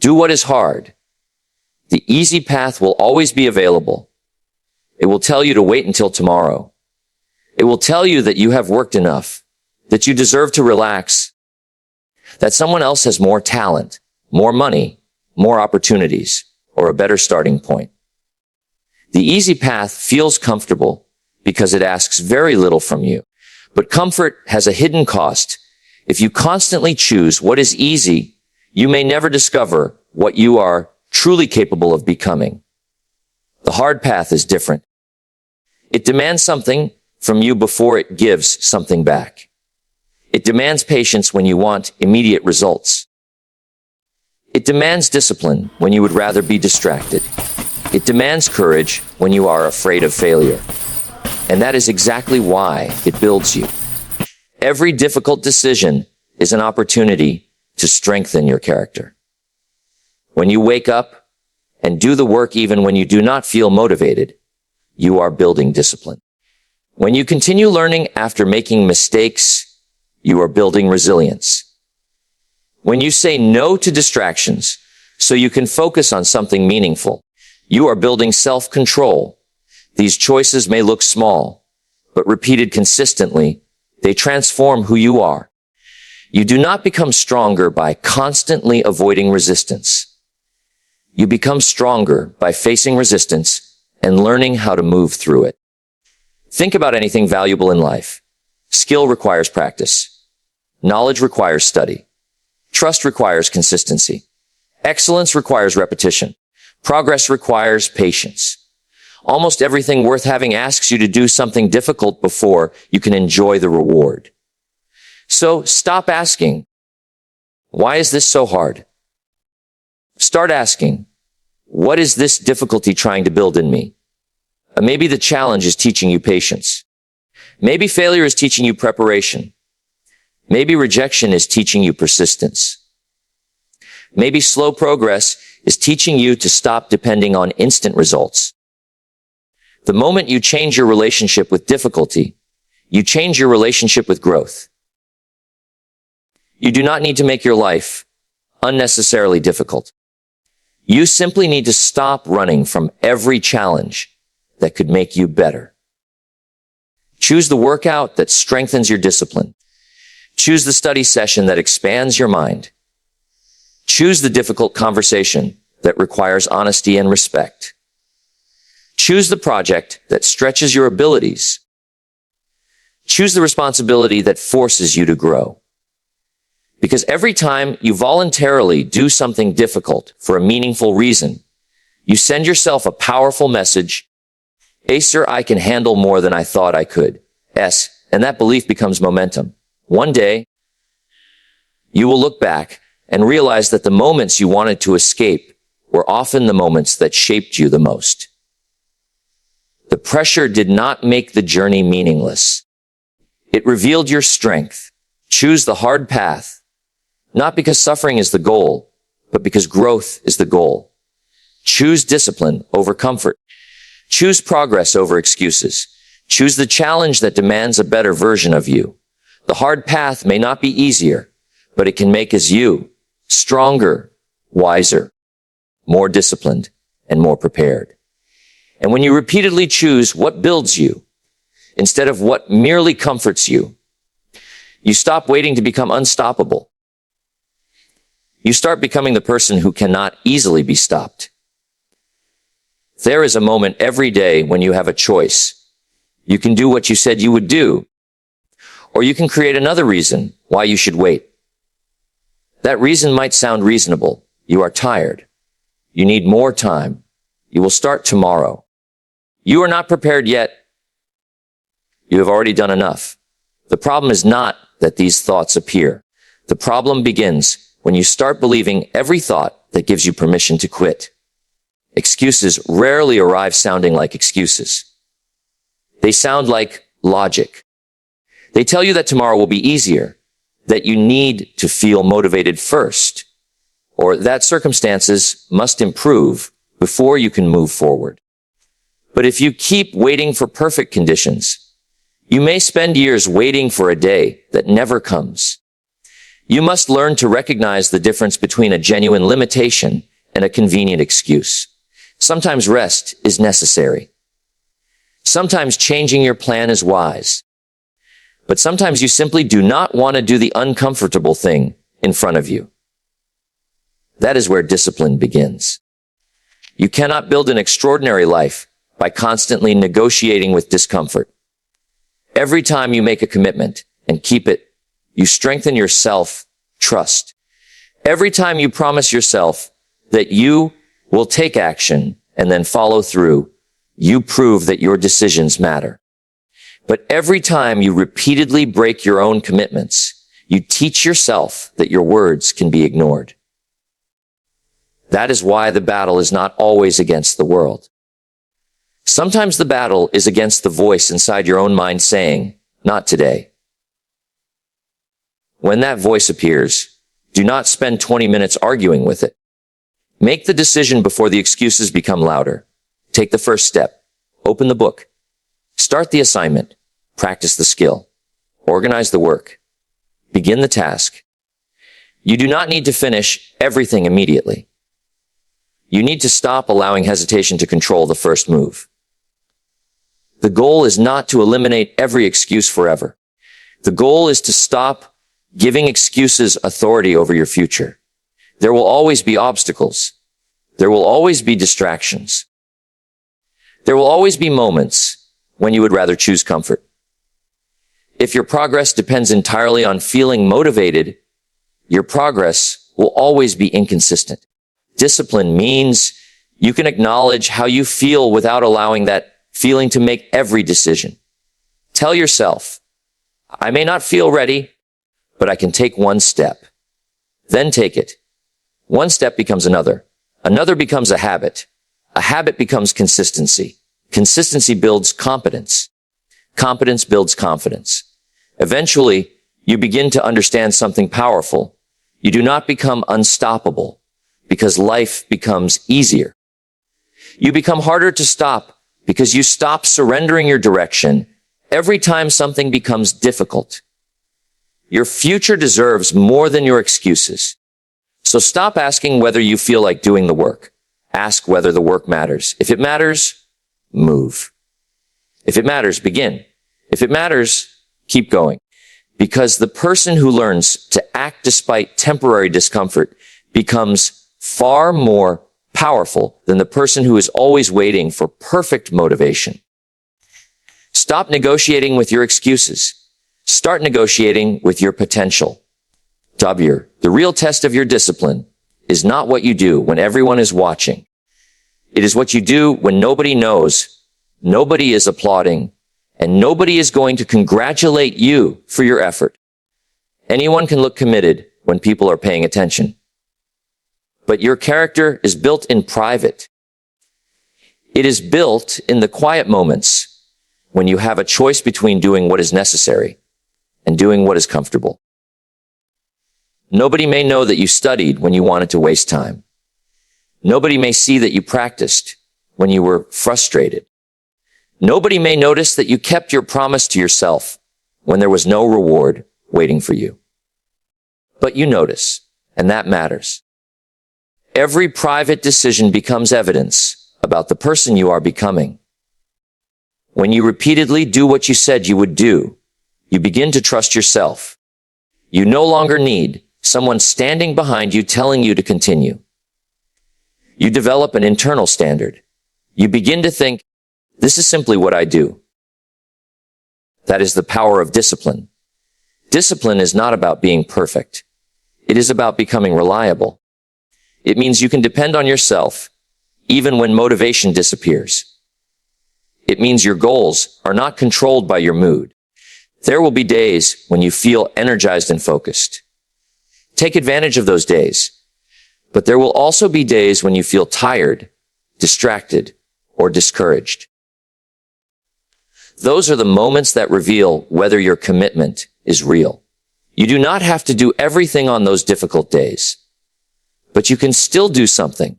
Do what is hard. The easy path will always be available. It will tell you to wait until tomorrow. It will tell you that you have worked enough, that you deserve to relax, that someone else has more talent, more money, more opportunities, or a better starting point. The easy path feels comfortable because it asks very little from you. But comfort has a hidden cost. If you constantly choose what is easy, you may never discover what you are truly capable of becoming. The hard path is different. It demands something from you before it gives something back. It demands patience when you want immediate results. It demands discipline when you would rather be distracted. It demands courage when you are afraid of failure. And that is exactly why it builds you. Every difficult decision is an opportunity to strengthen your character. When you wake up and do the work even when you do not feel motivated, you are building discipline. When you continue learning after making mistakes, you are building resilience. When you say no to distractions so you can focus on something meaningful, you are building self-control. These choices may look small, but repeated consistently, they transform who you are. You do not become stronger by constantly avoiding resistance. You become stronger by facing resistance and learning how to move through it. Think about anything valuable in life. Skill requires practice. Knowledge requires study. Trust requires consistency. Excellence requires repetition. Progress requires patience. Almost everything worth having asks you to do something difficult before you can enjoy the reward. So stop asking, why is this so hard? Start asking, what is this difficulty trying to build in me? Maybe the challenge is teaching you patience. Maybe failure is teaching you preparation. Maybe rejection is teaching you persistence. Maybe slow progress is teaching you to stop depending on instant results. The moment you change your relationship with difficulty, you change your relationship with growth. You do not need to make your life unnecessarily difficult. You simply need to stop running from every challenge that could make you better. Choose the workout that strengthens your discipline. Choose the study session that expands your mind. Choose the difficult conversation that requires honesty and respect. Choose the project that stretches your abilities. Choose the responsibility that forces you to grow. Because every time you voluntarily do something difficult for a meaningful reason, you send yourself a powerful message. Sir, I can handle more than I thought I could. And that belief becomes momentum. One day, you will look back and realize that the moments you wanted to escape were often the moments that shaped you the most. The pressure did not make the journey meaningless. It revealed your strength. Choose the hard path, not because suffering is the goal, but because growth is the goal. Choose discipline over comfort. Choose progress over excuses. Choose the challenge that demands a better version of you. The hard path may not be easier, but it can make us you stronger, wiser, more disciplined, and more prepared. And when you repeatedly choose what builds you instead of what merely comforts you, you stop waiting to become unstoppable. You start becoming the person who cannot easily be stopped. There is a moment every day when you have a choice. You can do what you said you would do, or you can create another reason why you should wait. That reason might sound reasonable. You are tired. You need more time. You will start tomorrow. You are not prepared yet. You have already done enough. The problem is not that these thoughts appear. The problem begins when you start believing every thought that gives you permission to quit. Excuses rarely arrive sounding like excuses. They sound like logic. They tell you that tomorrow will be easier, that you need to feel motivated first, or that circumstances must improve before you can move forward. But if you keep waiting for perfect conditions, you may spend years waiting for a day that never comes. You must learn to recognize the difference between a genuine limitation and a convenient excuse. Sometimes rest is necessary. Sometimes changing your plan is wise. But sometimes you simply do not want to do the uncomfortable thing in front of you. That is where discipline begins. You cannot build an extraordinary life by constantly negotiating with discomfort. Every time you make a commitment and keep it, you strengthen your self-trust. Every time you promise yourself that you will take action and then follow through, you prove that your decisions matter. But every time you repeatedly break your own commitments, you teach yourself that your words can be ignored. That is why the battle is not always against the world. Sometimes the battle is against the voice inside your own mind saying, "Not today." When that voice appears, do not spend 20 minutes arguing with it. Make the decision before the excuses become louder. Take the first step. Open the book. Start the assignment. Practice the skill. Organize the work. Begin the task. You do not need to finish everything immediately. You need to stop allowing hesitation to control the first move. The goal is not to eliminate every excuse forever. The goal is to stop giving excuses authority over your future. There will always be obstacles. There will always be distractions. There will always be moments when you would rather choose comfort. If your progress depends entirely on feeling motivated, your progress will always be inconsistent. Discipline means you can acknowledge how you feel without allowing that feeling to make every decision. Tell yourself, I may not feel ready, but I can take one step. Then take it. One step becomes another. Another becomes a habit. A habit becomes consistency. Consistency builds competence. Competence builds confidence. Eventually, you begin to understand something powerful. You do not become unstoppable because life becomes easier. You become harder to stop because you stop surrendering your direction every time something becomes difficult. Your future deserves more than your excuses. So stop asking whether you feel like doing the work. Ask whether the work matters. If it matters, move. If it matters, begin. If it matters, keep going. Because the person who learns to act despite temporary discomfort becomes far more powerful than the person who is always waiting for perfect motivation. Stop negotiating with your excuses. Start negotiating with your potential. W. The real test of your discipline is not what you do when everyone is watching. It is what you do when nobody knows, nobody is applauding, and nobody is going to congratulate you for your effort. Anyone can look committed when people are paying attention. But your character is built in private. It is built in the quiet moments when you have a choice between doing what is necessary and doing what is comfortable. Nobody may know that you studied when you wanted to waste time. Nobody may see that you practiced when you were frustrated. Nobody may notice that you kept your promise to yourself when there was no reward waiting for you. But you notice, and that matters. Every private decision becomes evidence about the person you are becoming. When you repeatedly do what you said you would do, you begin to trust yourself. You no longer need someone standing behind you telling you to continue. You develop an internal standard. You begin to think, this is simply what I do. That is the power of discipline. Discipline is not about being perfect. It is about becoming reliable. It means you can depend on yourself even when motivation disappears. It means your goals are not controlled by your mood. There will be days when you feel energized and focused. Take advantage of those days. But there will also be days when you feel tired, distracted, or discouraged. Those are the moments that reveal whether your commitment is real. You do not have to do everything on those difficult days, but you can still do something.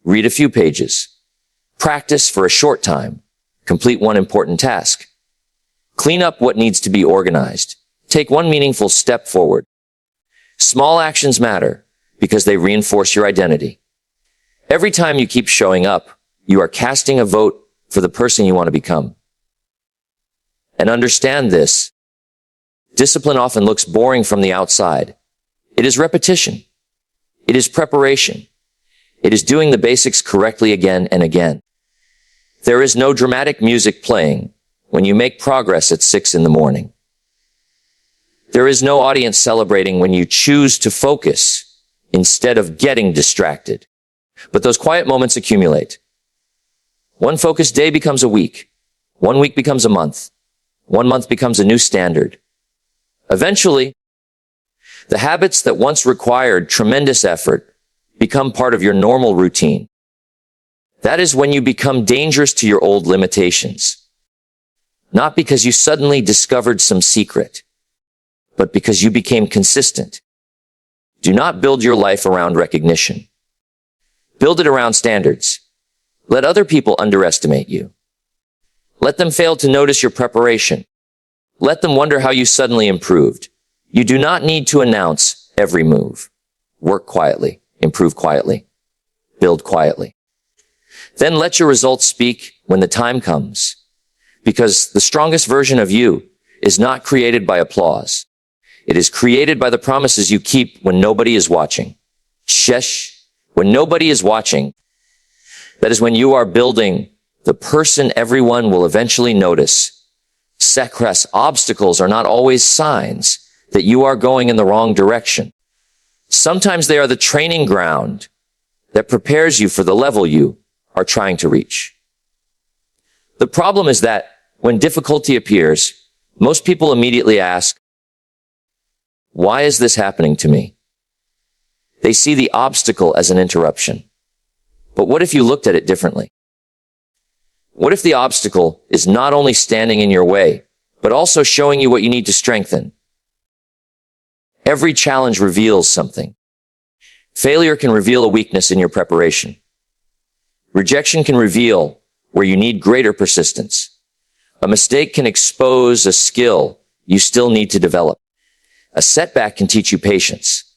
Read a few pages. Practice for a short time. Complete one important task. Clean up what needs to be organized. Take one meaningful step forward. Small actions matter because they reinforce your identity. Every time you keep showing up, you are casting a vote for the person you want to become. And understand this. Discipline often looks boring from the outside. It is repetition. It is preparation. It is doing the basics correctly again and again. There is no dramatic music playing when you make progress at 6 in the morning. There is no audience celebrating when you choose to focus instead of getting distracted. But those quiet moments accumulate. One focused day becomes a week. 1 week becomes a month. 1 month becomes a new standard. Eventually, the habits that once required tremendous effort become part of your normal routine. That is when you become dangerous to your old limitations. Not because you suddenly discovered some secret, but because you became consistent. Do not build your life around recognition. Build it around standards. Let other people underestimate you. Let them fail to notice your preparation. Let them wonder how you suddenly improved. You do not need to announce every move. Work quietly, improve quietly, build quietly. Then let your results speak when the time comes. Because the strongest version of you is not created by applause. It is created by the promises you keep when nobody is watching. Shesh, when nobody is watching. That is when you are building the person everyone will eventually notice. Success obstacles are not always signs that you are going in the wrong direction. Sometimes they are the training ground that prepares you for the level you are trying to reach. The problem is that when difficulty appears, most people immediately ask, why is this happening to me? They see the obstacle as an interruption. But what if you looked at it differently? What if the obstacle is not only standing in your way, but also showing you what you need to strengthen? Every challenge reveals something. Failure can reveal a weakness in your preparation. Rejection can reveal where you need greater persistence. A mistake can expose a skill you still need to develop. A setback can teach you patience.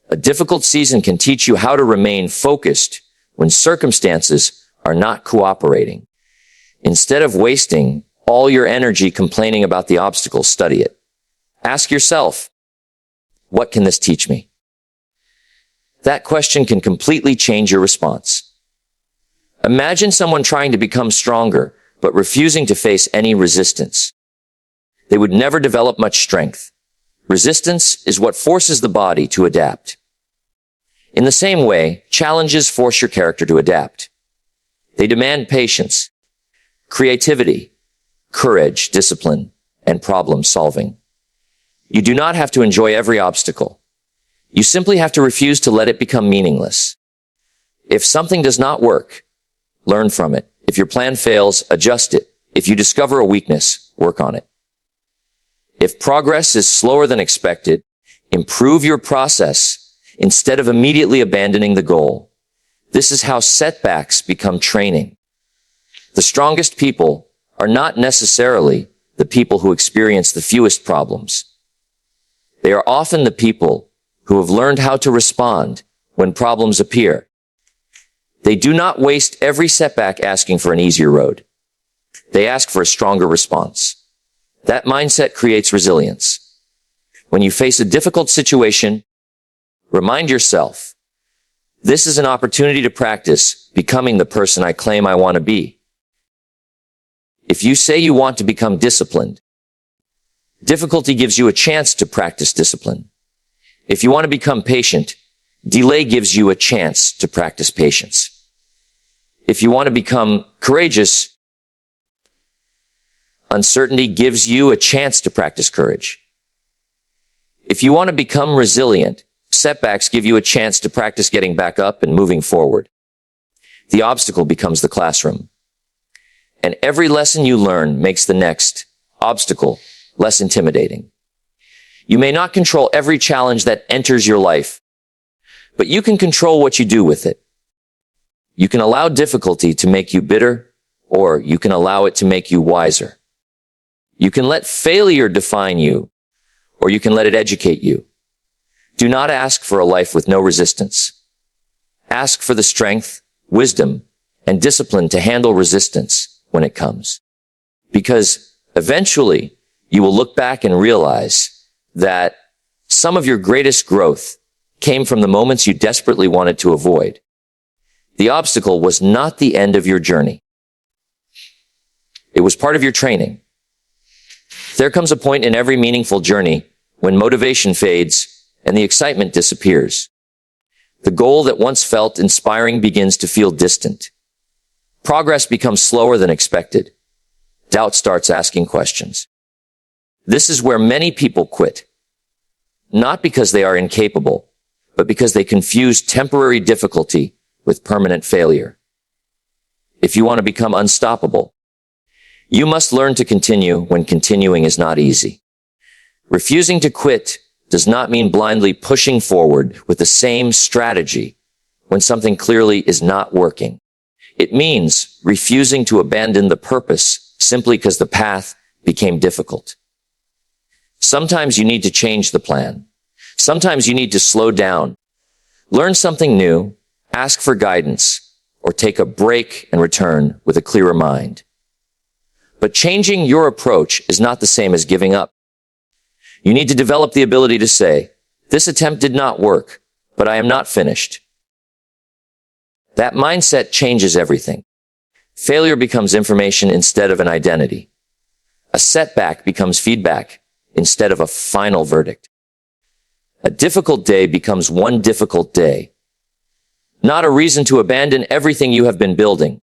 A difficult season can teach you how to remain focused when circumstances are not cooperating. Instead of wasting all your energy complaining about the obstacle, study it. Ask yourself, what can this teach me? That question can completely change your response. Imagine someone trying to become stronger, but refusing to face any resistance. They would never develop much strength. Resistance is what forces the body to adapt. In the same way, challenges force your character to adapt. They demand patience, creativity, courage, discipline, and problem solving. You do not have to enjoy every obstacle. You simply have to refuse to let it become meaningless. If something does not work, learn from it. If your plan fails, adjust it. If you discover a weakness, work on it. If progress is slower than expected, improve your process instead of immediately abandoning the goal. This is how setbacks become training. The strongest people are not necessarily the people who experience the fewest problems. They are often the people who have learned how to respond when problems appear. They do not waste every setback asking for an easier road. They ask for a stronger response. That mindset creates resilience. When you face a difficult situation, remind yourself, this is an opportunity to practice becoming the person I claim I want to be. If you say you want to become disciplined, difficulty gives you a chance to practice discipline. If you want to become patient, delay gives you a chance to practice patience. If you want to become courageous, uncertainty gives you a chance to practice courage. If you want to become resilient, setbacks give you a chance to practice getting back up and moving forward. The obstacle becomes the classroom. And every lesson you learn makes the next obstacle less intimidating. You may not control every challenge that enters your life, but you can control what you do with it. You can allow difficulty to make you bitter, or you can allow it to make you wiser. You can let failure define you, or you can let it educate you. Do not ask for a life with no resistance. Ask for the strength, wisdom, and discipline to handle resistance when it comes. Because eventually you will look back and realize that some of your greatest growth came from the moments you desperately wanted to avoid. The obstacle was not the end of your journey. It was part of your training. There comes a point in every meaningful journey when motivation fades and the excitement disappears. The goal that once felt inspiring begins to feel distant. Progress becomes slower than expected. Doubt starts asking questions. This is where many people quit. Not because they are incapable, but because they confuse temporary difficulty with permanent failure. If you want to become unstoppable, you must learn to continue when continuing is not easy. Refusing to quit does not mean blindly pushing forward with the same strategy when something clearly is not working. It means refusing to abandon the purpose simply because the path became difficult. Sometimes you need to change the plan. Sometimes you need to slow down, learn something new, ask for guidance, or take a break and return with a clearer mind. But changing your approach is not the same as giving up. You need to develop the ability to say, this attempt did not work, but I am not finished. That mindset changes everything. Failure becomes information instead of an identity. A setback becomes feedback instead of a final verdict. A difficult day becomes one difficult day, not a reason to abandon everything you have been building.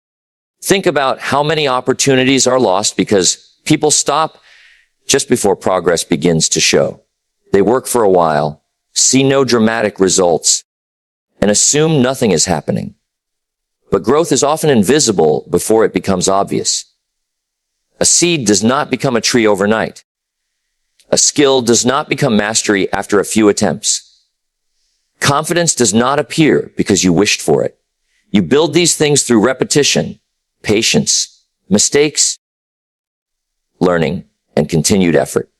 Think about how many opportunities are lost because people stop just before progress begins to show. They work for a while, see no dramatic results, and assume nothing is happening. But growth is often invisible before it becomes obvious. A seed does not become a tree overnight. A skill does not become mastery after a few attempts. Confidence does not appear because you wished for it. You build these things through repetition, patience, mistakes, learning, and continued effort.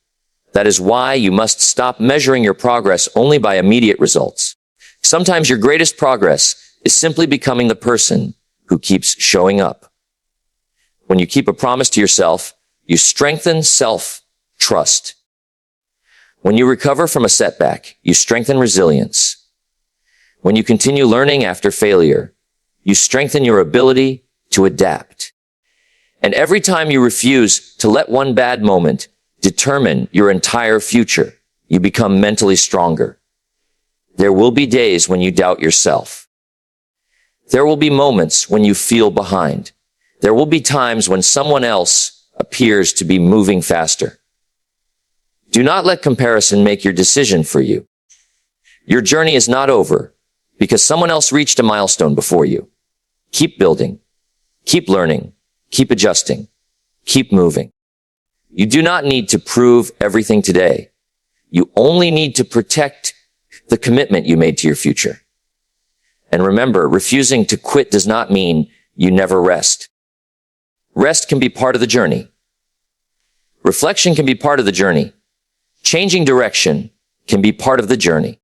That is why you must stop measuring your progress only by immediate results. Sometimes your greatest progress is simply becoming the person who keeps showing up. When you keep a promise to yourself, you strengthen self-trust. When you recover from a setback, you strengthen resilience. When you continue learning after failure, you strengthen your ability to adapt. And every time you refuse to let one bad moment determine your entire future, you become mentally stronger. There will be days when you doubt yourself. There will be moments when you feel behind. There will be times when someone else appears to be moving faster. Do not let comparison make your decision for you. Your journey is not over because someone else reached a milestone before you. Keep building, keep learning, keep adjusting, keep moving. You do not need to prove everything today. You only need to protect the commitment you made to your future. And remember, refusing to quit does not mean you never rest. Rest can be part of the journey. Reflection can be part of the journey. Changing direction can be part of the journey.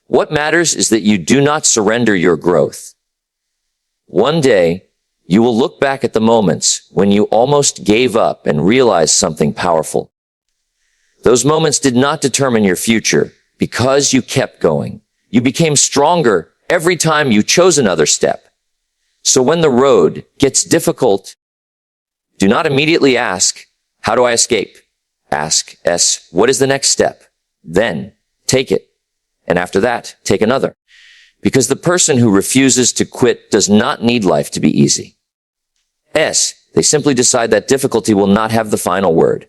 What matters is that you do not surrender your growth. One day, you will look back at the moments when you almost gave up and realized something powerful. Those moments did not determine your future because you kept going. You became stronger every time you chose another step. So when the road gets difficult, do not immediately ask, how do I escape? Ask, what is the next step? Then take it. And after that, take another. Because the person who refuses to quit does not need life to be easy. They simply decide that difficulty will not have the final word.